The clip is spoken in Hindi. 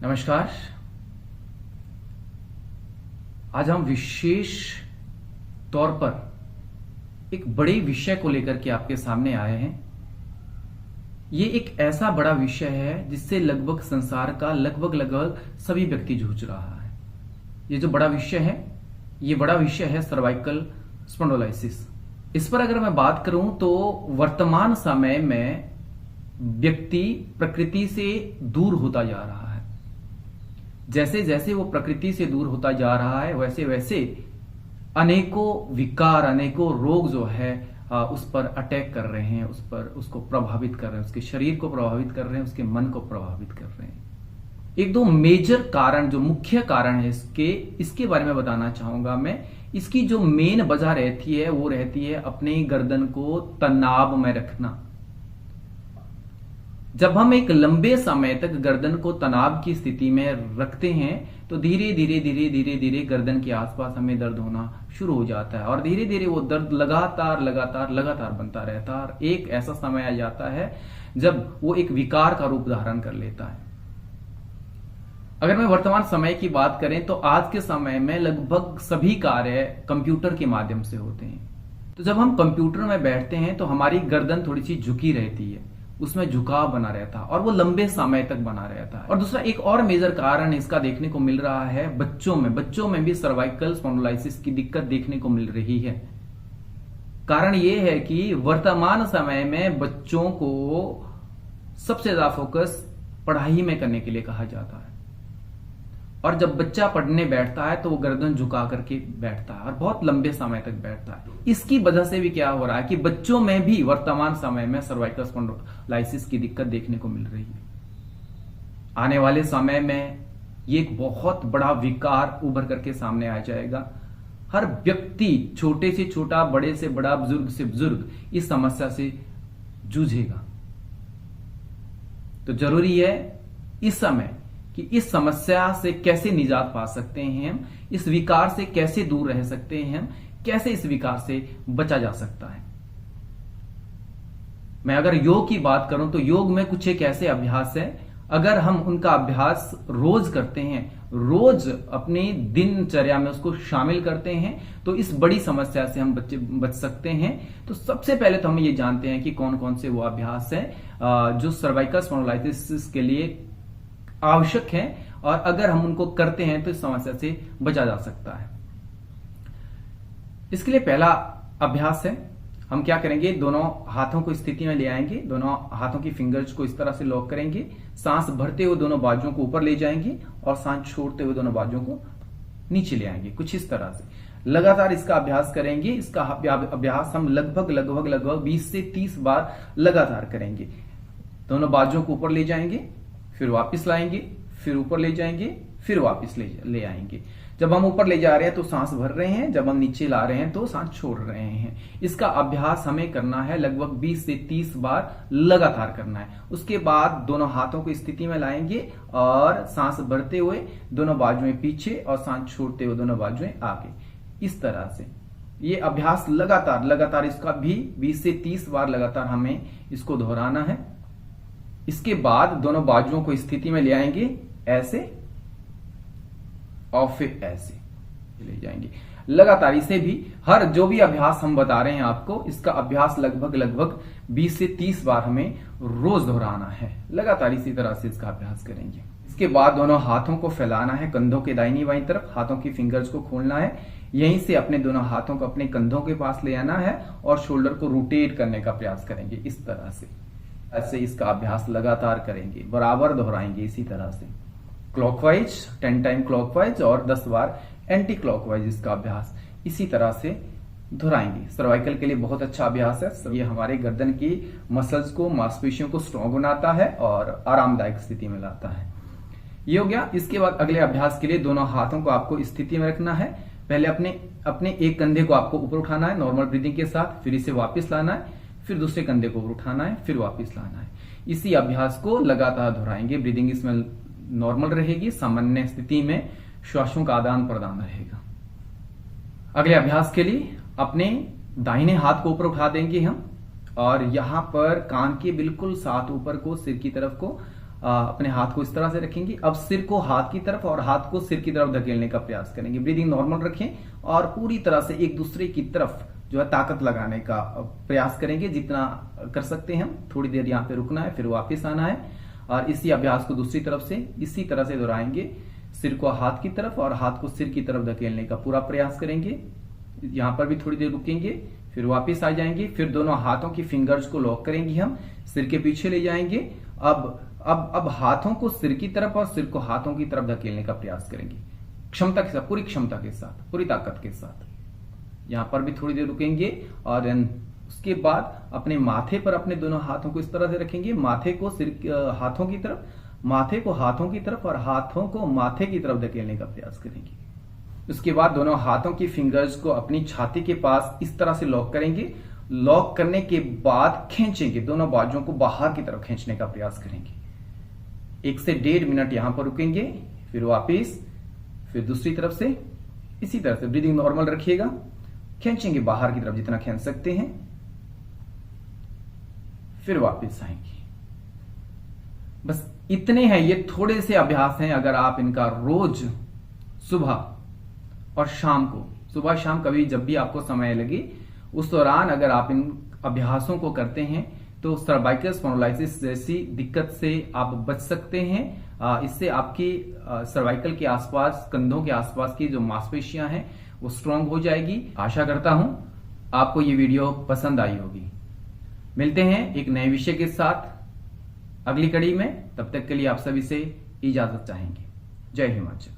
नमस्कार। आज हम विशेष तौर पर एक बड़े विषय को लेकर के आपके सामने आए हैं। ये एक ऐसा बड़ा विषय है जिससे लगभग संसार का लगभग सभी व्यक्ति जूझ रहा है। ये जो बड़ा विषय है, ये बड़ा विषय है सर्वाइकल स्पॉन्डिलोलिसिस। इस पर अगर मैं बात करूं तो वर्तमान समय में व्यक्ति प्रकृति से दूर होता जा रहा है। जैसे जैसे वो प्रकृति से दूर होता जा रहा है वैसे वैसे अनेकों विकार, अनेकों रोग जो है उस पर अटैक कर रहे हैं, उसको प्रभावित कर रहे हैं, उसके शरीर को प्रभावित कर रहे हैं, उसके मन को प्रभावित कर रहे हैं। एक दो मेजर कारण, जो मुख्य कारण है इसके बारे में बताना चाहूंगा मैं। इसकी जो मेन वजह रहती है वो रहती है अपने गर्दन को तनाव में रखना। जब हम एक लंबे समय तक गर्दन को तनाव की स्थिति में रखते हैं तो धीरे धीरे गर्दन के आसपास हमें दर्द होना शुरू हो जाता है और धीरे धीरे वो दर्द लगातार बनता रहता है और एक ऐसा समय आ जाता है जब वो एक विकार का रूप धारण कर लेता है। अगर मैं वर्तमान समय की बात करें तो आज के समय में लगभग सभी कार्य कंप्यूटर के माध्यम से होते हैं। तो जब हम कंप्यूटर में बैठते हैं तो हमारी गर्दन थोड़ी सी झुकी रहती है, उसमें झुकाव बना रहता है और वो लंबे समय तक बना रहता है। और दूसरा एक और मेजर कारण इसका देखने को मिल रहा है बच्चों में भी सर्वाइकल स्पॉन्डिलोलिसिस की दिक्कत देखने को मिल रही है। कारण ये है कि वर्तमान समय में बच्चों को सबसे ज्यादा फोकस पढ़ाई में करने के लिए कहा जाता है और जब बच्चा पढ़ने बैठता है तो वो गर्दन झुका करके बैठता है और बहुत लंबे समय तक बैठता है। इसकी वजह से भी क्या हो रहा है कि बच्चों में भी वर्तमान समय में सर्वाइकल स्पॉन्डिलोलिसिस की दिक्कत देखने को मिल रही है। आने वाले समय में ये एक बहुत बड़ा विकार उभर करके सामने आ जाएगा। हर व्यक्ति, छोटे से छोटा, बड़े से बड़ा, बुजुर्ग से बुजुर्ग इस समस्या से जूझेगा। तो जरूरी है इस समय कि इस समस्या से कैसे निजात पा सकते हैं हम, इस विकार से कैसे दूर रह सकते हैं हम, कैसे इस विकार से बचा जा सकता है। मैं अगर योग की बात करूं तो योग में कुछ एक ऐसे अभ्यास है, अगर हम उनका अभ्यास रोज करते हैं, रोज अपनी दिनचर्या में उसको शामिल करते हैं तो इस बड़ी समस्या से हम बच सकते हैं। तो सबसे पहले तो हम ये जानते हैं कि कौन कौन से वो अभ्यास है जो सर्वाइकल स्पॉन्डिलोलिसिस के लिए आवश्यक है और अगर हम उनको करते हैं तो इस समस्या से बचा जा सकता है। इसके लिए पहला अभ्यास है, हम क्या करेंगे, दोनों हाथों को स्थिति में ले आएंगे, दोनों हाथों की फिंगर्स को इस तरह से लॉक करेंगे, सांस भरते हुए दोनों बाजुओं को ऊपर ले जाएंगे और सांस छोड़ते हुए दोनों बाजुओं को नीचे ले आएंगे। कुछ इस तरह से लगातार इसका अभ्यास करेंगे। इसका अभ्यास हम लगभग 20 से 30 बार लगातार करेंगे। दोनों बाजुओं को ऊपर ले जाएंगे, फिर वापस लाएंगे, फिर ऊपर ले जाएंगे, फिर वापस ले आएंगे। जब हम ऊपर ले जा रहे हैं तो सांस भर रहे हैं, जब हम नीचे ला रहे हैं तो सांस छोड़ रहे हैं। इसका अभ्यास हमें करना है लगभग 20 से 30 बार लगातार करना है। उसके बाद दोनों हाथों को स्थिति में लाएंगे और सांस भरते हुए दोनों बाजुएं पीछे और सांस छोड़ते हुए दोनों बाजुएं आगे। इस तरह से ये अभ्यास लगातार इसका भी 20 से 30 बार लगातार हमें इसको दोहराना है। इसके बाद दोनों बाजुओं को स्थिति में ले आएंगे ऐसे और फिर ऐसे ले जाएंगे लगातार। इसे भी हर जो भी अभ्यास हम बता रहे हैं आपको, इसका अभ्यास लगभग 20 से 30 बार हमें रोज दोहराना है। लगातार इसी तरह से इसका अभ्यास करेंगे। इसके बाद दोनों हाथों को फैलाना है कंधों के दाहिनी बाईं तरफ, हाथों की फिंगर्स को खोलना है, यहीं से अपने दोनों हाथों को अपने कंधों के पास ले आना है और शोल्डर को रोटेट करने का प्रयास करेंगे। इस तरह से ऐसे इसका अभ्यास लगातार करेंगे, बराबर दोहराएंगे इसी तरह से क्लॉकवाइज 10 टाइम क्लॉकवाइज और 10 बार एंटी क्लॉकवाइज इसका अभ्यास इसी तरह से दोहराएंगे। सर्वाइकल के लिए बहुत अच्छा अभ्यास है। ये हमारे गर्दन की मसल्स को, मांसपेशियों को स्ट्रॉन्ग बनाता है और आरामदायक स्थिति में लाता है। ये हो गया। इसके बाद अगले अभ्यास के लिए दोनों हाथों को आपको स्थिति में रखना है। पहले अपने एक कंधे को आपको ऊपर उठाना है नॉर्मल ब्रीदिंग के साथ, फिर इसे वापस लाना है, फिर दूसरे कंधे को उठाना है, फिर वापस लाना है। इसी अभ्यास को लगातार दोहराएंगे। ब्रीदिंग इसमें नॉर्मल रहेगी, सामान्य स्थिति में श्वासों का आदान प्रदान रहेगा। अगले अभ्यास के लिए अपने दाहिने हाथ को ऊपर उठा देंगे हम और यहां पर कान के बिल्कुल साथ ऊपर को, सिर की तरफ को अपने हाथ को इस तरह से रखेंगे। अब सिर को हाथ की तरफ और हाथ को सिर की तरफ धकेलने का प्रयास करेंगे। ब्रीदिंग नॉर्मल रखें और पूरी तरह से एक दूसरे की तरफ जो है ताकत लगाने का प्रयास करेंगे, जितना कर सकते हैं हम। थोड़ी देर यहाँ पे रुकना है, फिर वापस आना है और इसी अभ्यास को दूसरी तरफ से इसी तरह से दोहराएंगे। सिर को हाथ की तरफ और हाथ को सिर की तरफ धकेलने का पूरा प्रयास करेंगे। यहाँ पर भी थोड़ी देर रुकेंगे, फिर वापस आ जाएंगे। फिर दोनों हाथों की फिंगर्स को लॉक करेंगे, हम सिर के पीछे ले जाएंगे। अब हाथों को सिर की तरफ और सिर को हाथों की तरफ धकेलने का प्रयास करेंगे, क्षमता के साथ, पूरी क्षमता के साथ, पूरी ताकत के साथ। यहां पर भी थोड़ी देर रुकेंगे और उसके बाद अपने माथे पर अपने दोनों हाथों को इस तरह से रखेंगे, माथे को हाथों की तरफ, माथे को हाथों की तरफ और हाथों को माथे की तरफ धकेलने का प्रयास करेंगे। उसके बाद दोनों हाथों की फिंगर्स को अपनी छाती के पास इस तरह से लॉक करेंगे। लॉक करने के बाद खींचेंगे, दोनों बाजुओं को बाहर की तरफ खींचने का प्रयास करेंगे। 1 से 1.5 मिनट यहां पर रुकेंगे, फिर वापिस, फिर दूसरी तरफ से इसी तरह से ब्रीदिंग नॉर्मल रखिएगा। खींचेंगे बाहर की तरफ जितना खींच सकते हैं, फिर वापस आएंगे। बस इतने हैं, ये थोड़े से अभ्यास हैं। अगर आप इनका रोज सुबह और शाम को, सुबह शाम कभी जब भी आपको समय लगे उस दौरान अगर आप इन अभ्यासों को करते हैं तो सर्वाइकल स्पॉन्डिलोलिसिस जैसी दिक्कत से आप बच सकते हैं। इससे आपकी सर्वाइकल के आसपास, कंधों के आसपास की जो मांसपेशियां हैं वो स्ट्रांग हो जाएगी। आशा करता हूं आपको ये वीडियो पसंद आई होगी। मिलते हैं एक नए विषय के साथ अगली कड़ी में। तब तक के लिए आप सभी से इजाजत चाहेंगे। जय हिमाचल।